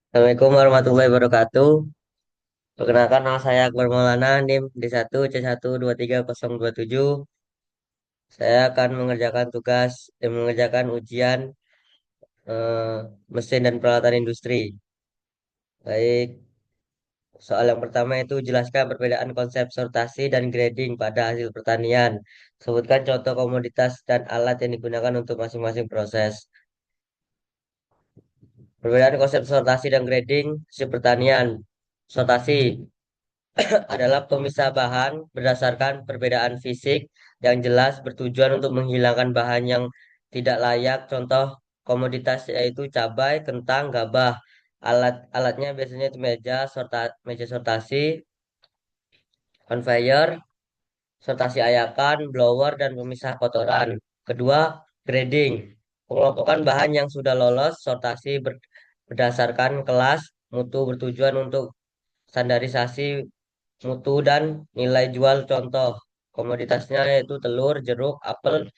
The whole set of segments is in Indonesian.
Assalamualaikum warahmatullahi wabarakatuh. Perkenalkan nama saya Akbar Maulana, NIM D1C123027. Saya akan mengerjakan tugas dan mengerjakan ujian mesin dan peralatan industri. Baik, soal yang pertama itu jelaskan perbedaan konsep sortasi dan grading pada hasil pertanian. Sebutkan contoh komoditas dan alat yang digunakan untuk masing-masing proses. Perbedaan konsep sortasi dan grading hasil pertanian. Sortasi adalah pemisah bahan berdasarkan perbedaan fisik yang jelas bertujuan untuk menghilangkan bahan yang tidak layak. Contoh komoditas yaitu cabai, kentang, gabah. Alatnya biasanya itu meja sortasi, conveyor, sortasi ayakan, blower, dan pemisah kotoran. Kedua, grading. Pengelompokan bahan yang sudah lolos sortasi berdasarkan kelas mutu bertujuan untuk standarisasi mutu dan nilai jual. Contoh komoditasnya yaitu telur, jeruk, apel.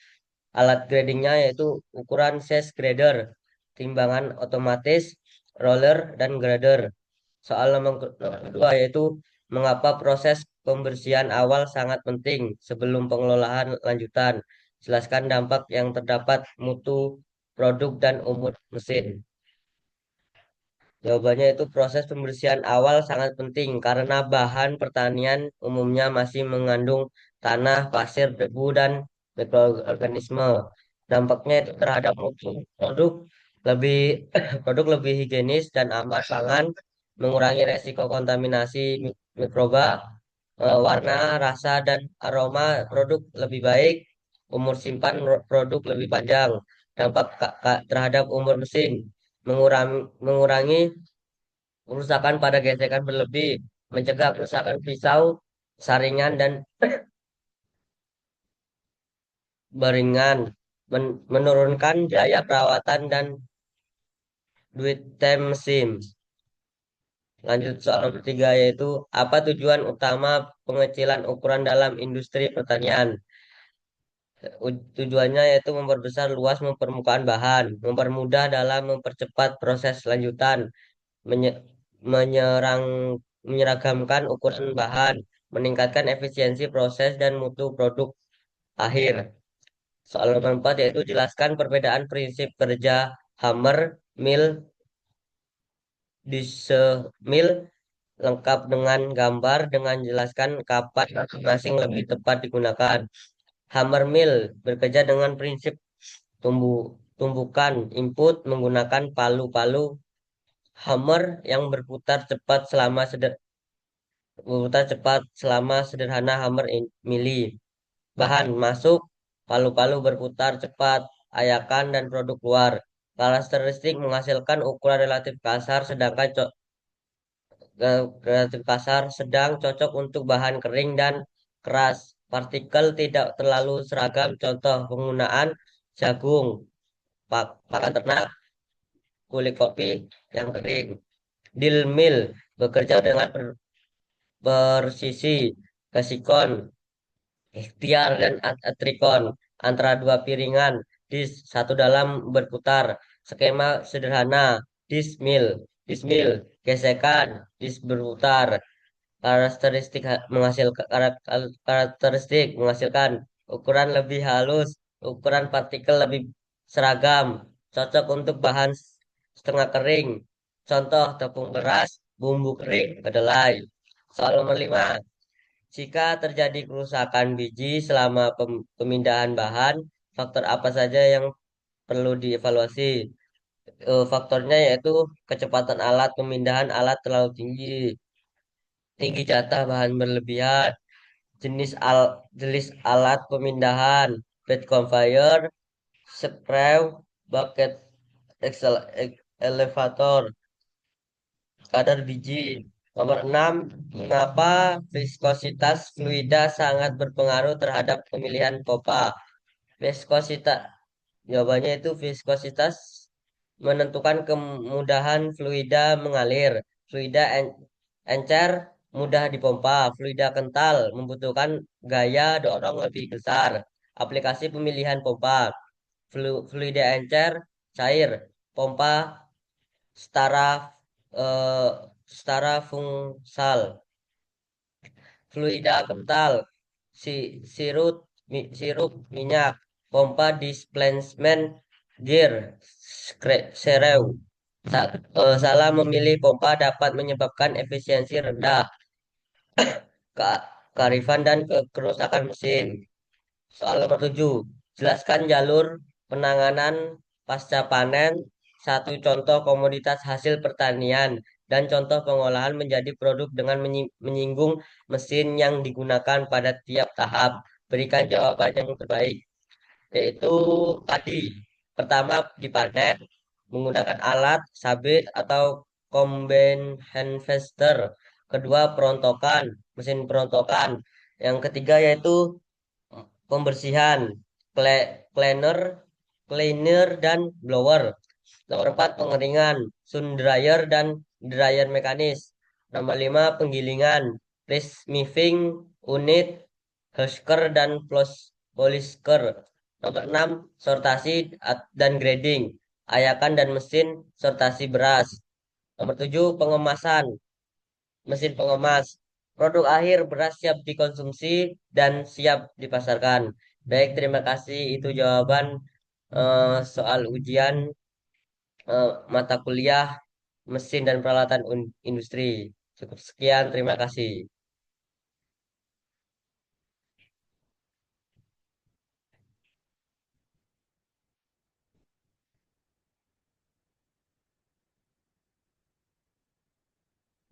Alat gradingnya yaitu ukuran size grader, timbangan otomatis, roller, dan grader. Soal nomor kedua yaitu mengapa proses pembersihan awal sangat penting sebelum pengelolaan lanjutan. Jelaskan dampak yang terdapat mutu produk dan umur mesin. Jawabannya itu proses pembersihan awal sangat penting karena bahan pertanian umumnya masih mengandung tanah, pasir, debu, dan mikroorganisme. Dampaknya itu terhadap mutu produk lebih produk lebih higienis dan aman pangan, mengurangi resiko kontaminasi mikroba, warna, rasa, dan aroma produk lebih baik, umur simpan produk lebih panjang, dampak terhadap umur mesin, mengurangi kerusakan pada gesekan berlebih, mencegah kerusakan pisau, saringan, dan beringan, menurunkan biaya perawatan dan duit tem mesin. Lanjut soal nomor tiga yaitu apa tujuan utama pengecilan ukuran dalam industri pertanian? Tujuannya yaitu memperbesar luas permukaan bahan, mempermudah dalam mempercepat proses lanjutan, menye- menyerang menyeragamkan ukuran bahan, meningkatkan efisiensi proses dan mutu produk akhir. Soal nomor 4 yaitu jelaskan perbedaan prinsip kerja hammer, mill, disemill lengkap dengan gambar dengan jelaskan kapan masing lebih tepat digunakan. Hammer mill bekerja dengan prinsip tumbukan input menggunakan palu-palu hammer yang berputar cepat selama sederhana hammer mili. Bahan masuk, palu-palu berputar cepat, ayakan dan produk keluar. Karakteristik menghasilkan ukuran relatif kasar sedang cocok untuk bahan kering dan keras. Partikel tidak terlalu seragam. Contoh penggunaan jagung, pakan ternak, kulit kopi yang kering. Deal mill bekerja dengan persisi, kesikon, ikhtiar dan atrikon antara dua piringan dis satu dalam berputar. Skema sederhana dismill gesekan dis berputar. Karakteristik menghasilkan ukuran lebih halus, ukuran partikel lebih seragam, cocok untuk bahan setengah kering. Contoh tepung beras, bumbu kering, kedelai. Soal nomor 5. Jika terjadi kerusakan biji selama pemindahan bahan, faktor apa saja yang perlu dievaluasi? Faktornya yaitu kecepatan alat pemindahan alat terlalu tinggi, tinggi jatah bahan berlebihan, jenis alat pemindahan, bed conveyor, screw, bucket, elevator, kadar biji. Nomor 6, mengapa viskositas fluida sangat berpengaruh terhadap pemilihan pompa? Viskositas, jawabannya itu viskositas menentukan kemudahan fluida mengalir. Fluida encer mudah dipompa. Fluida kental membutuhkan gaya dorong lebih besar. Aplikasi pemilihan pompa. Fluida encer cair. Pompa setara eh, setara fungsal, fluida kental, sirup, sirup minyak, pompa displacement gear, serew. Salah memilih pompa dapat menyebabkan efisiensi rendah, kearifan dan kerusakan mesin. Soal nomor 7, jelaskan jalur penanganan pasca panen, satu contoh komoditas hasil pertanian, dan contoh pengolahan menjadi produk dengan menyinggung mesin yang digunakan pada tiap tahap. Berikan jawaban yang terbaik, yaitu tadi. Pertama, dipanen menggunakan alat, sabit, atau combine harvester. Kedua, perontokan, mesin perontokan. Yang ketiga yaitu pembersihan, cleaner, cleaner dan blower. Nomor 4 pengeringan, sun dryer dan dryer mekanis. Nomor 5 penggilingan, press smithing unit, husker dan polisker. Nomor 6 sortasi dan grading, ayakan dan mesin sortasi beras. Nomor 7 pengemasan, mesin pengemas. Produk akhir beras siap dikonsumsi dan siap dipasarkan. Baik, terima kasih. Itu jawaban soal ujian mata kuliah mesin dan peralatan industri. Cukup sekian, terima kasih.